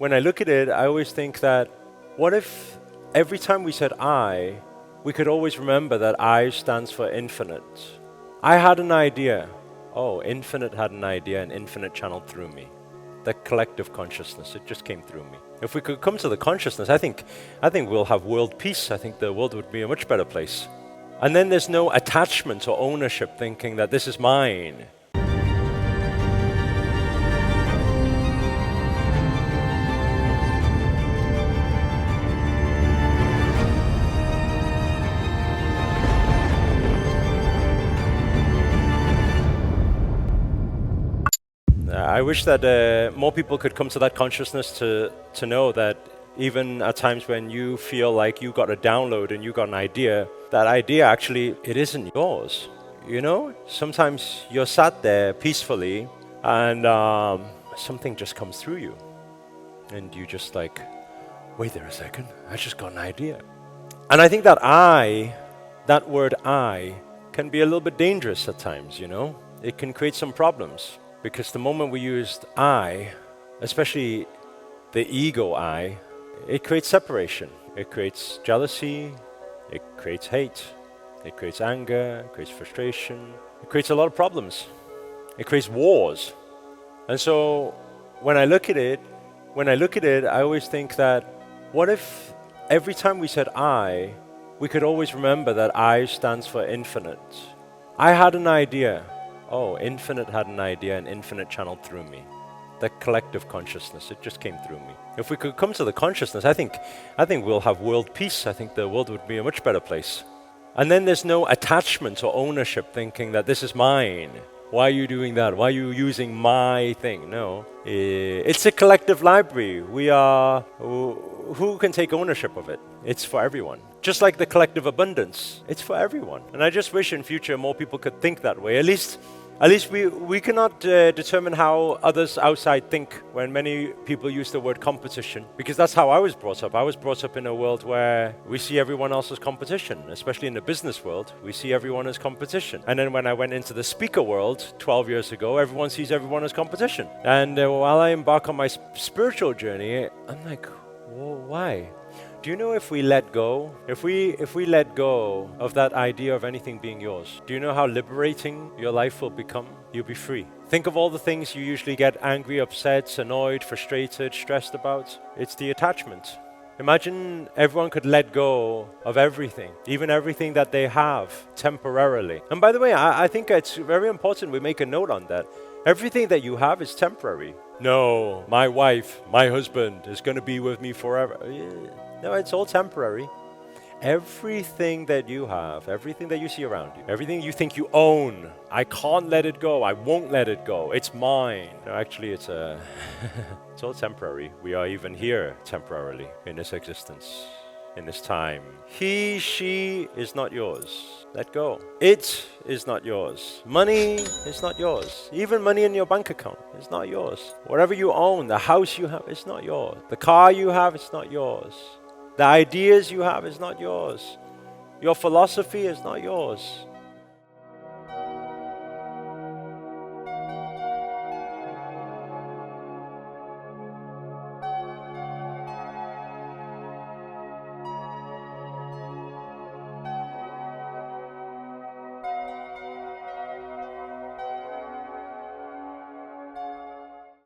when I look at it, I always think that what if every time we said I, we could always remember that I stands for infinite. I had an idea. Oh, infinite had an idea and infinite channeled through me. The collective consciousness, it just came through me. If we could come to the consciousness, I think we'll have world peace. I think the world would be a much better place. And then there's no attachment or ownership thinking that this is mine. I wish that more people could come to that consciousness to know that even at times when you feel like you got a download and you got an idea, that idea actually, it isn't yours. You know, sometimes you're sat there peacefully and something just comes through you. And you just like, wait there a second, I just got an idea. And I think that that word I, can be a little bit dangerous at times, you know. It can create some problems. Because the moment we used I, especially the ego I, it creates separation. It creates jealousy, it creates hate, it creates anger, it creates frustration, it creates a lot of problems. It creates wars. And so when I look at it, I always think that what if every time we said I, we could always remember that I stands for infinite. I had an idea. Oh, infinite had an idea and infinite channeled through me. The collective consciousness, it just came through me. If we could come to the consciousness, I think we'll have world peace. I think the world would be a much better place. And then there's no attachment or ownership thinking that this is mine. Why are you doing that? Why are you using my thing? No, it's a collective library. We are, who can take ownership of it? It's for everyone. Just like the collective abundance, it's for everyone. And I just wish in future more people could think that way. At least we cannot determine how others outside think when many people use the word competition, because that's how I was brought up. I was brought up in a world where we see everyone else as competition, especially in the business world. We see everyone as competition. And then when I went into the speaker world 12 years ago, everyone sees everyone as competition. And while I embark on my spiritual journey, I'm like, well, why? Do you know if we let go, if we let go of that idea of anything being yours, do you know how liberating your life will become? You'll be free. Think of all the things you usually get angry, upset, annoyed, frustrated, stressed about. It's the attachment. Imagine everyone could let go of everything, even everything that they have temporarily. And by the way, I think it's very important we make a note on that. Everything that you have is temporary. No, my wife, my husband is going to be with me forever. No, it's all temporary. Everything that you have, everything that you see around you, everything you think you own, I can't let it go, I won't let it go, it's mine. No, actually, it's it's all temporary. We are even here temporarily in this existence, in this time. He, she is not yours. Let go. It is not yours. Money is not yours. Even money in your bank account is not yours. Whatever you own, the house you have, it's not yours. The car you have, it's not yours. The ideas you have is not yours. Your philosophy is not yours.